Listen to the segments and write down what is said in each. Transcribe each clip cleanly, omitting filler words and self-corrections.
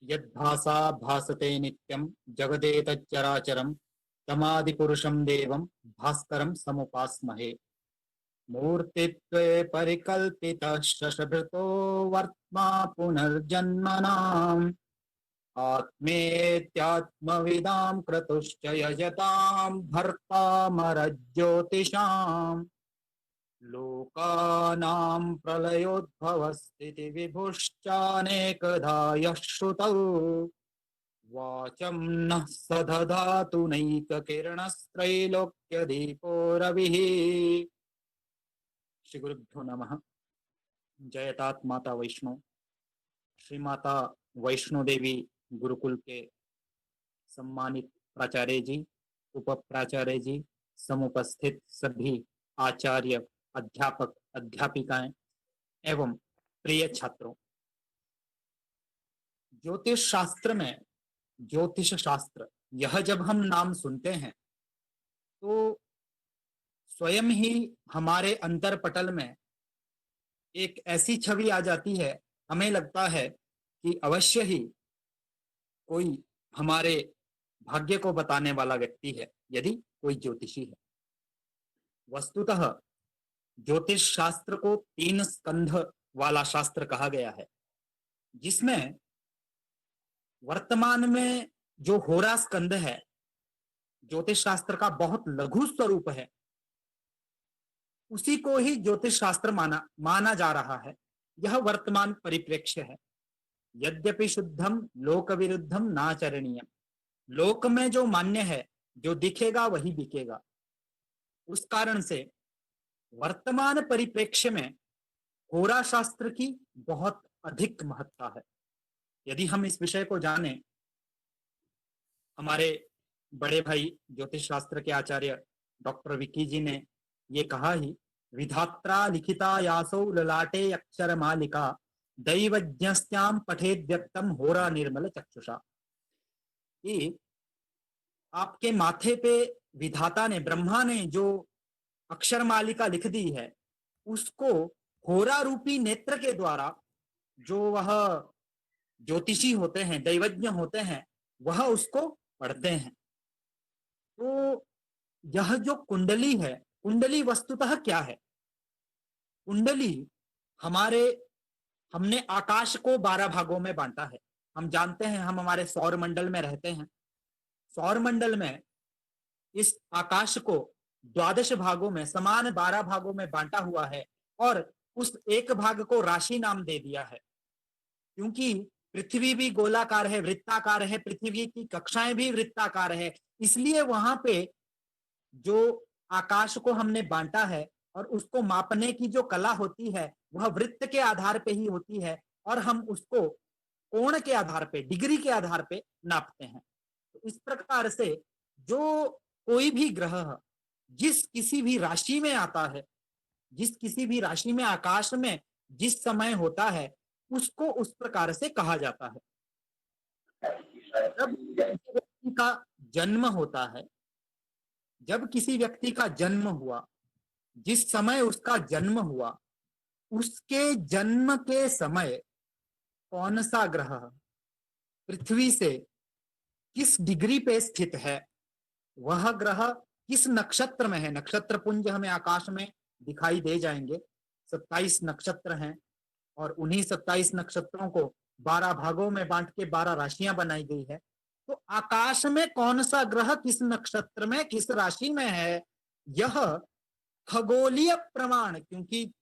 यद्भासा भासते नित्यं जगदेतच्चराचरं तमादिपुरुषं देवं भास्करं समुपास्महे। मूर्तित्वे परिकल्पितः शशभृतो वर्त्मा पुनर्जन्मनाम् आत्मेत्यात्मविदां क्रतुश्च यजतां भर्तामरज्योतिषाम् लोकानां प्रलयोद्भवस्थितिविभुश्चानेकधा यः श्रुतौ वाचं नः स दधातु नैककिरणस्त्रैलोक्यदीपो रविः। श्री गुरुभ्यो नमः। जयतात माता वैष्णो। श्री माता वैष्णो देवी गुरुकुल के सम्मानित प्राचार्य जी, उप प्राचार्य जी, समुपस्थित सभी आचार्य, अध्यापक, अध्यापिकाएं एवं प्रिय छात्रों, ज्योतिष शास्त्र में ज्योतिष शास्त्र यह जब हम नाम सुनते हैं तो स्वयं ही हमारे अंतरपटल में एक ऐसी छवि आ जाती है, हमें लगता है कि अवश्य ही कोई हमारे भाग्य को बताने वाला व्यक्ति है, यदि कोई ज्योतिषी है। वस्तुतः ज्योतिष शास्त्र को 3 स्कंध वाला शास्त्र कहा गया है, जिसमें वर्तमान में जो होरा स्कंद है ज्योतिष शास्त्र का बहुत लघु स्वरूप है, उसी को ही ज्योतिष शास्त्र माना जा रहा है। यह वर्तमान परिप्रेक्ष्य है। यद्यपि शुद्धम लोक विरुद्धम नाचरणीयम, लोक में जो मान्य है, जो दिखेगा वही बिकेगा। उस कारण से वर्तमान परिप्रेक्ष्य में होरा शास्त्र की बहुत अधिक महत्ता है। यदि हम इस विषय को जानें, हमारे बड़े भाई ज्योतिष शास्त्र के आचार्य डॉक्टर विकी जी ने ये कहा ही, विधात्रा लिखिता यासौ ललाटे अक्षर मालिका दैवज्ञस्याम पठेद्यक्तम होरा निर्मल चक्षुषा। कि आपके माथे पे विधाता ने, ब्रह्मा ने जो अक्षर मालिका लिख दी है, उसको होरा रूपी नेत्र के द्वारा जो वह ज्योतिषी होते हैं, दैवज्ञ होते हैं, वह उसको पढ़ते हैं। तो यह जो कुंडली है, कुंडली वस्तुतः क्या है? कुंडली हमने आकाश को 12 भागों में बांटा है। हम जानते हैं, हम हमारे सौर मंडल में रहते हैं। सौर मंडल में इस आकाश को 12 भागों में, समान 12 भागों में बांटा हुआ है और उस एक भाग को राशि नाम दे दिया है। क्योंकि पृथ्वी भी गोलाकार है, वृत्ताकार है, पृथ्वी की कक्षाएं भी वृत्ताकार है, इसलिए वहां पे जो आकाश को हमने बांटा है और उसको मापने की जो कला होती है वह वृत्त के आधार पे ही होती है, और हम उसको कोण के आधार पे, डिग्री के आधार पे नापते हैं। तो इस प्रकार से जो कोई भी ग्रह जिस किसी भी राशि में आता है, जिस किसी भी राशि में आकाश में जिस समय होता है, उसको उस प्रकार से कहा जाता है। जब किसी व्यक्ति का जन्म होता है, जब किसी व्यक्ति का जन्म हुआ, जिस समय उसका जन्म हुआ, उसके जन्म के समय कौन सा ग्रह पृथ्वी से किस डिग्री पे स्थित है, वह ग्रह किस नक्षत्र में है। नक्षत्र पुंज हमें आकाश में दिखाई दे जाएंगे। 27 नक्षत्र हैं और उन्हीं 27 नक्षत्रों को 12 भागों में बांट के 12 राशियां बनाई गई है। तो आकाश में कौन सा ग्रह किस नक्षत्र में, किस राशि में है, यह खगोलीय प्रमाण, क्योंकि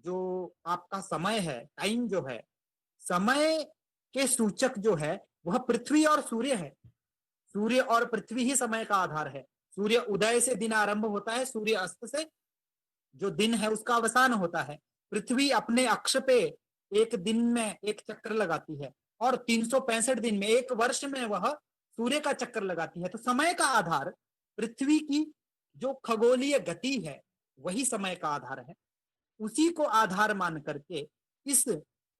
जो आपका समय है, टाइम जो है, समय के सूचक जो है वह पृथ्वी और सूर्य है। सूर्य और पृथ्वी ही समय का आधार है। सूर्य उदय से दिन आरंभ होता है, सूर्य अस्त से जो दिन है उसका अवसान होता है। पृथ्वी अपने अक्ष पे एक दिन में एक चक्कर लगाती है और 365 दिन में, एक वर्ष में वह सूर्य का चक्कर लगाती है। तो समय का आधार पृथ्वी की जो खगोलीय गति है वही समय का आधार है। उसी को आधार मान करके इस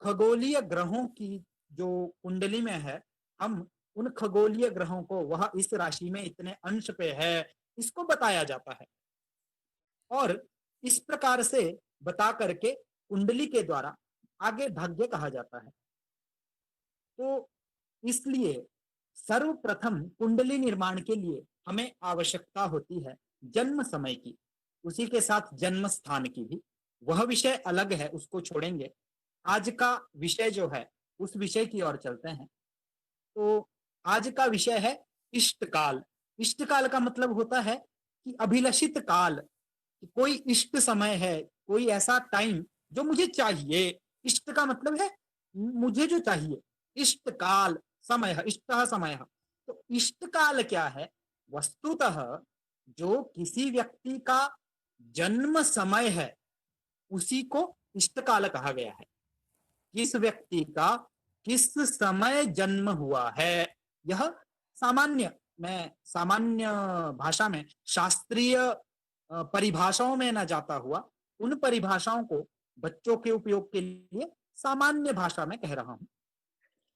खगोलीय ग्रहों की जो कुंडली में है, हम उन खगोलीय ग्रहों को वह इस राशि में इतने अंश पे है, इसको बताया जाता है। और इस प्रकार से बता करके कुंडली के द्वारा आगे भाग्य कहा जाता है। तो इसलिए सर्वप्रथम कुंडली निर्माण के लिए हमें आवश्यकता होती है जन्म समय की, उसी के साथ जन्म स्थान की भी। वह विषय अलग है, उसको छोड़ेंगे। आज का विषय जो है उस विषय की ओर चलते हैं। तो आज का विषय है इष्टकाल। इष्टकाल का मतलब होता है कि अभिलषित काल, कोई इष्ट समय है, कोई ऐसा टाइम जो मुझे चाहिए। इष्ट का मतलब है मुझे जो चाहिए। इष्ट काल समय, इष्ट समय। तो इष्ट काल क्या है? वस्तुतः जो किसी व्यक्ति का जन्म समय है उसी को इष्ट काल कहा गया है। किस व्यक्ति का किस समय जन्म हुआ है, यह सामान्य, मैं सामान्य भाषा में, शास्त्रीय परिभाषाओं में न जाता हुआ उन परिभाषाओं को बच्चों के उपयोग के लिए सामान्य भाषा में कह रहा हूं।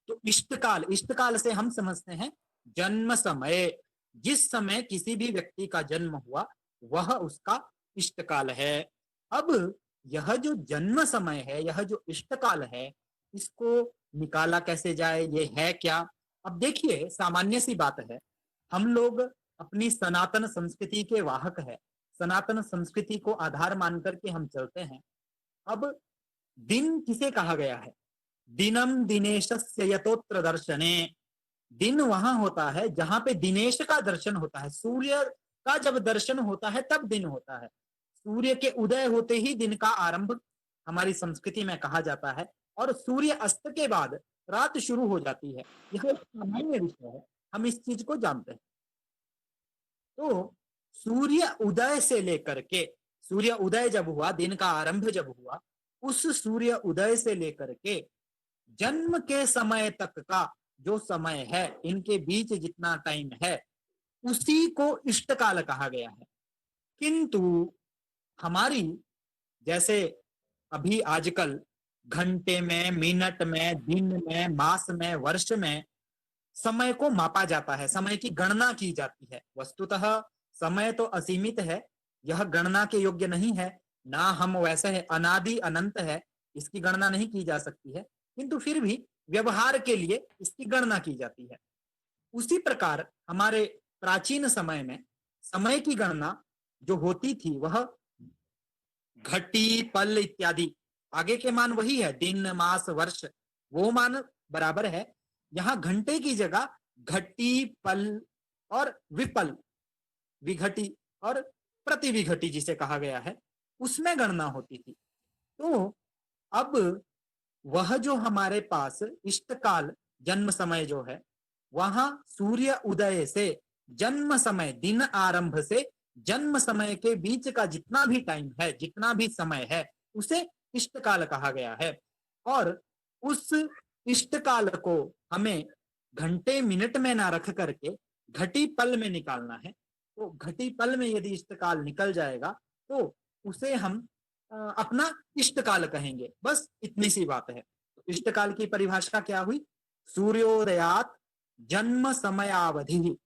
तो इष्टकाल, इष्टकाल से हम समझते हैं जन्म समय। जिस समय किसी भी व्यक्ति का जन्म हुआ वह उसका इष्टकाल है। अब यह जो जन्म समय है, यह जो इष्टकाल है, इसको निकाला कैसे जाए, ये है क्या? अब देखिए, सामान्य सी बात है, हम लोग अपनी सनातन संस्कृति के वाहक है। सनातन संस्कृति को आधार मान करके हम चलते हैं। अब दिन किसे कहा गया है? दिनम दिनेशस्य यतोत्र दर्शने। दिन वहां होता है जहां पे दिनेश का दर्शन होता है। सूर्य का जब दर्शन होता है तब दिन होता है। सूर्य के उदय होते ही दिन का आरंभ हमारी संस्कृति में कहा जाता है, और सूर्य अस्त के बाद रात शुरू हो जाती है। यह एक सामान्य विषय है, हम इस चीज को जानते हैं। तो सूर्य उदय से लेकर के, सूर्य उदय जब हुआ, दिन का आरंभ जब हुआ, उस सूर्य उदय से लेकर के जन्म के समय तक का जो समय है, इनके बीच जितना टाइम है, उसी को इष्टकाल कहा गया है। किंतु हमारी, जैसे अभी आजकल घंटे में, मिनट में, दिन में, मास में, वर्ष में समय को मापा जाता है, समय की गणना की जाती है। वस्तुतः समय तो असीमित है, यह गणना के योग्य नहीं है। ना हम वैसे है, अनादि अनंत है, इसकी गणना नहीं की जा सकती है, किंतु फिर भी व्यवहार के लिए इसकी गणना की जाती है। उसी प्रकार हमारे प्राचीन समय में समय की गणना जो होती थी वह घटी, पल इत्यादि, आगे के मान वही है, दिन, मास, वर्ष, वो मान बराबर है। यहां घंटे की जगह घटी, पल और विपल, विघटी और प्रतिविघटी जिसे कहा गया है, उसमें गणना होती थी। तो अब वह जो हमारे पास इष्टकाल जन्म समय जो है, वहां सूर्य उदय से जन्म समय, दिन आरंभ से जन्म समय के बीच का जितना भी टाइम है, जितना भी समय है, उसे इष्टकाल कहा गया है। और उस इष्टकाल को हमें घंटे मिनट में ना रख करके घटी पल में निकालना है। तो घटी पल में यदि इष्टकाल निकल जाएगा तो उसे हम अपना इष्टकाल कहेंगे। बस इतनी सी बात है। तो इष्टकाल की परिभाषा क्या हुई? सूर्योदयात जन्म समयावधि